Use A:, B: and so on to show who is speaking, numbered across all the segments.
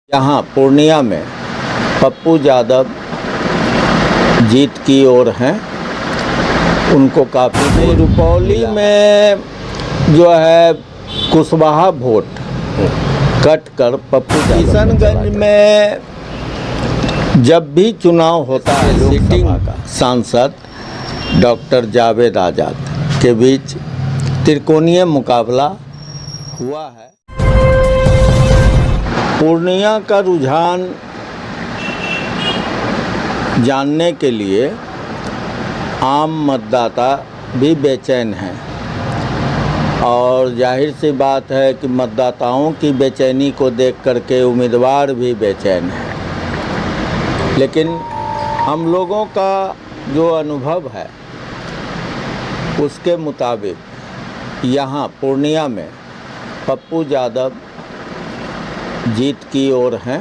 A: यहाँ पूर्णिया में पप्पू यादव जीत की ओर हैं। उनको काफ़ी रुपौली में जो है कुशवाहा वोट कट कर पप्पू किशनगंज में जब भी चुनाव होता है सिटिंग सांसद डॉक्टर जावेद आज़ाद के बीच त्रिकोणीय मुकाबला हुआ है। पूर्णिया का रुझान जानने के लिए आम मतदाता भी बेचैन हैं और जाहिर सी बात है कि मतदाताओं की बेचैनी को देख करके उम्मीदवार भी बेचैन हैं। लेकिन हम लोगों का जो अनुभव है उसके मुताबिक यहाँ पूर्णिया में पप्पू यादव जीत की ओर हैं।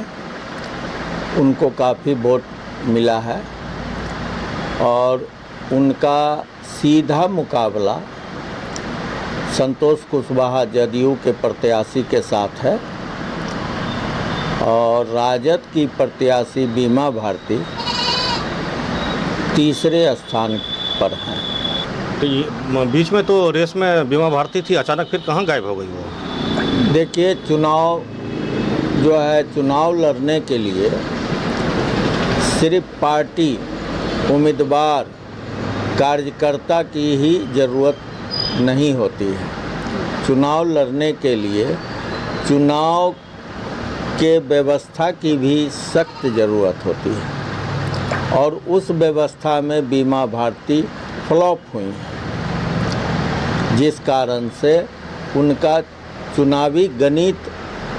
A: उनको काफ़ी वोट मिला है और उनका सीधा मुकाबला संतोष कुशवाहा जदयू के प्रत्याशी के साथ है और राजद की प्रत्याशी बीमा भारती तीसरे स्थान पर हैं।
B: तो बीच में तो रेस में बीमा भारती थी, अचानक फिर कहाँ गायब हो गई वो?
A: देखिए, चुनाव जो है, चुनाव लड़ने के लिए सिर्फ पार्टी, उम्मीदवार, कार्यकर्ता की ही ज़रूरत नहीं होती है। चुनाव लड़ने के लिए चुनाव के व्यवस्था की भी सख्त ज़रूरत होती है और उस व्यवस्था में बीमा भारती फ्लॉप हुई, जिस कारण से उनका चुनावी गणित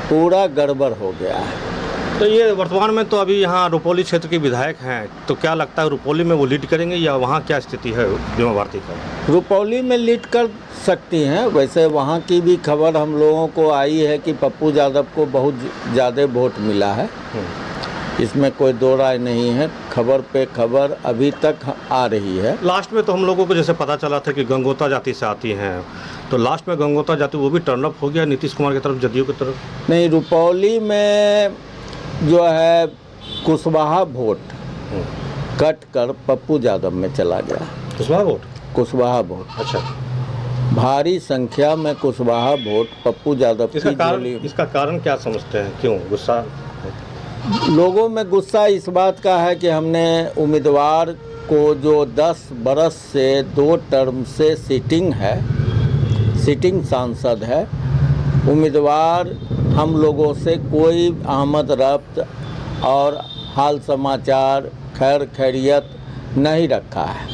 A: पूरा गड़बड़ हो गया है।
B: तो ये वर्तमान में तो अभी यहाँ रुपौली क्षेत्र के विधायक हैं, तो क्या लगता है रुपौली में वो लीड करेंगे या वहाँ क्या स्थिति है बीमा भारती का? रुपौली
A: में लीड कर सकती हैं। वैसे वहाँ की भी खबर हम लोगों को आई है कि पप्पू यादव को बहुत ज़्यादा वोट मिला है, इसमें कोई दो राय नहीं है। खबर पे खबर अभी तक आ रही है।
B: लास्ट में तो हम लोगों को जैसे पता चला था कि गंगोता जाति से आती हैं, तो लास्ट में गंगोता जाति वो भी टर्न अप हो गया नीतीश कुमार की तरफ, जदयू की तरफ।
A: नहीं, रुपौली में जो है कुशवाहा वोट कट कर पप्पू यादव में चला गया। कुशवाहा वोट
B: अच्छा,
A: भारी संख्या में कुशवाहा वोट पप्पू यादव की झोली।
B: इसका कारण क्या समझते हैं, क्यों गुस्सा?
A: लोगों में गुस्सा इस बात का है कि हमने उम्मीदवार को जो 10 बरस से 2 टर्म से सिटिंग सांसद है, उम्मीदवार हम लोगों से कोई आमद रफ्त और हाल समाचार खैर खैरियत नहीं रखा है।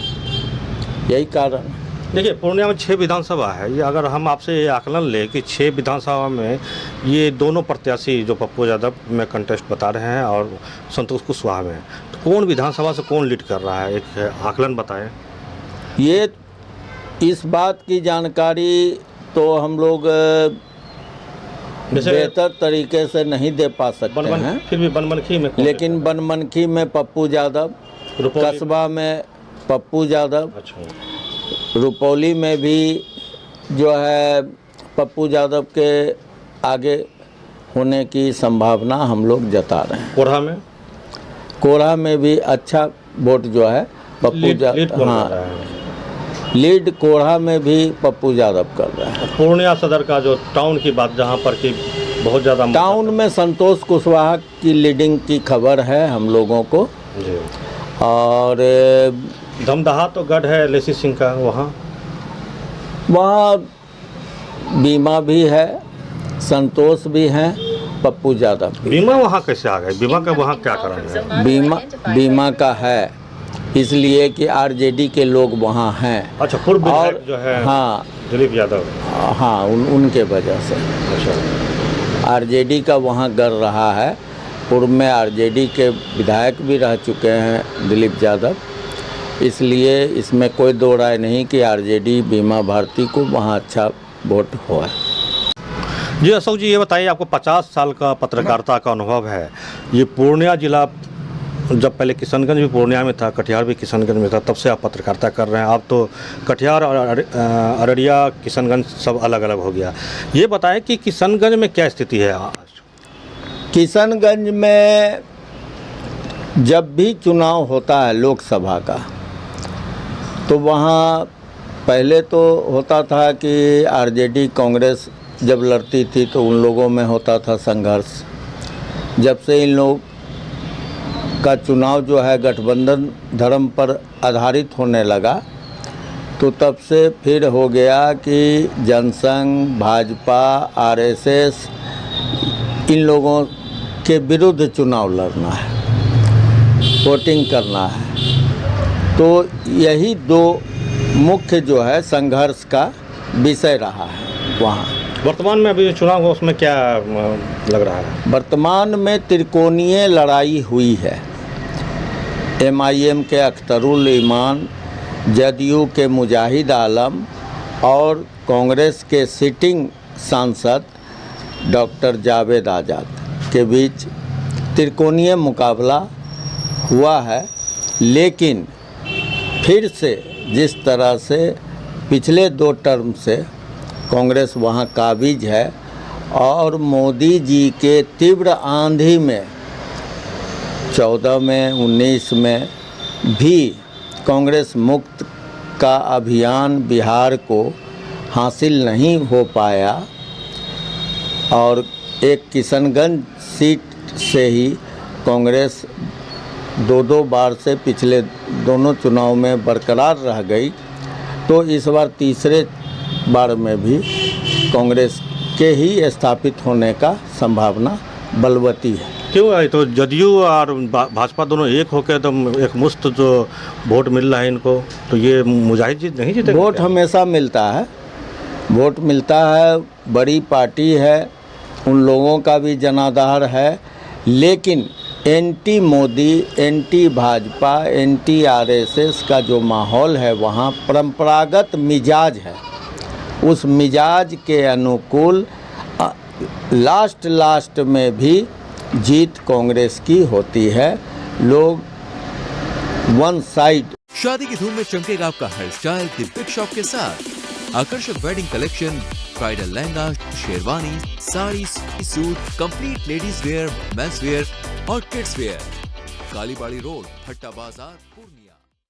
A: यही कारण।
B: देखिए, पूर्णिया में 6 विधानसभा है। ये अगर हम आपसे ये आकलन लें कि 6 विधानसभा में ये दोनों प्रत्याशी जो पप्पू यादव में कंटेस्ट बता रहे हैं और संतोष कुशवाहा में, तो कौन विधानसभा से कौन लीड कर रहा है, एक आकलन बताएं।
A: ये इस बात की जानकारी तो हम लोग बेहतर तरीके से नहीं दे पा सकते हैं।
B: फिर भी बनमनखी में,
A: लेकिन बनमनखी में पप्पू यादव, कस्बा में पप्पू यादव, रुपौली में भी जो है पप्पू यादव के आगे होने की संभावना हम लोग जता रहे हैं। कोढ़ा में भी अच्छा वोट जो है पप्पू यादव, हाँ, लीड कोढ़ा में भी पप्पू यादव कर रहे हैं।
B: पूर्णिया सदर का जो टाउन की बात, जहां पर कि बहुत ज़्यादा
A: टाउन में संतोष कुशवाहा की लीडिंग की खबर है हम लोगों को
B: जी।
A: और
B: धमदाहा तो गढ़ है लेसी सिंह का,
A: वहाँ बीमा भी है, संतोष भी हैं, पप्पू यादव भी।
B: बीमा वहाँ कैसे आ गए? बीमा का वहाँ क्या करेंगे?
A: बीमा का है इसलिए कि आरजेडी के लोग वहाँ हैं।
B: अच्छा, पूर्व विधायक जो है,
A: हाँ,
B: दिलीप यादव,
A: हाँ, उनके वजह से।
B: अच्छा,
A: आरजेडी का वहाँ गढ़ रहा है। पूर्व में आरजेडी के विधायक भी रह चुके हैं दिलीप यादव, इसलिए इसमें कोई दो राय नहीं कि आरजेडी बीमा भारती को वहाँ अच्छा वोट हुआ।
B: जी अशोक जी, ये बताइए, आपको 50 साल का पत्रकारिता का अनुभव है। ये पूर्णिया जिला जब पहले किशनगंज भी पूर्णिया में था, कटिहार भी किशनगंज में था, तब से आप पत्रकारिता कर रहे हैं। आप तो कटिहार और अररिया, किशनगंज सब अलग अलग हो गया। ये बताएं कि किशनगंज में क्या स्थिति है आज?
A: किशनगंज में जब भी चुनाव होता है लोकसभा का, तो वहाँ पहले तो होता था कि आरजेडी कांग्रेस जब लड़ती थी तो उन लोगों में होता था संघर्ष। जब से इन लोग का चुनाव जो है गठबंधन धर्म पर आधारित होने लगा, तो तब से फिर हो गया कि जनसंघ, भाजपा, आरएसएस इन लोगों के विरुद्ध चुनाव लड़ना है, वोटिंग करना है। तो यही दो मुख्य जो है संघर्ष का विषय रहा है वहाँ।
B: वर्तमान में अभी चुनाव हुआ उसमें क्या लग रहा है?
A: वर्तमान में त्रिकोणीय लड़ाई हुई है। एमआईएम के अख्तरुल ईमान, जदयू के मुजाहिद आलम और कांग्रेस के सिटिंग सांसद डॉक्टर जावेद आज़ाद के बीच त्रिकोणीय मुकाबला हुआ है। लेकिन फिर से जिस तरह से पिछले 2 टर्म से कांग्रेस वहाँ काबिज है और मोदी जी के तीव्र आंधी में 14 में 19 में भी कांग्रेस मुक्त का अभियान बिहार को हासिल नहीं हो पाया और एक किशनगंज सीट से ही कांग्रेस 2 बार से पिछले दोनों चुनाव में बरकरार रह गई, तो इस बार तीसरे बार में भी कांग्रेस के ही स्थापित होने का संभावना बलवती है।
B: क्यों है? तो जदयू और भाजपा दोनों एक होकर एकदम एक मुश्त जो वोट मिल रहा है इनको, तो ये मुजाहिद जी नहीं जीते?
A: वोट हमेशा मिलता है, वोट मिलता है, बड़ी पार्टी है, उन लोगों का भी जनाधार है। लेकिन anti Modi, anti Bhajpa, anti RSS का जो माहौल है वहाँ परंपरागत मिजाज है। उस मिजाज के अनुकूल लास्ट में भी जीत कांग्रेस की होती है। लोग वन साइड।
C: शादी की धूम में चमकेगा आपका hair style the big shop के साथ। आकर्षक wedding collection, bridal lehenga, sherwani, sari, suit, complete ladies wear, men's wear और kids wear. Kalibari road, Bhatta Bazar, Purnia.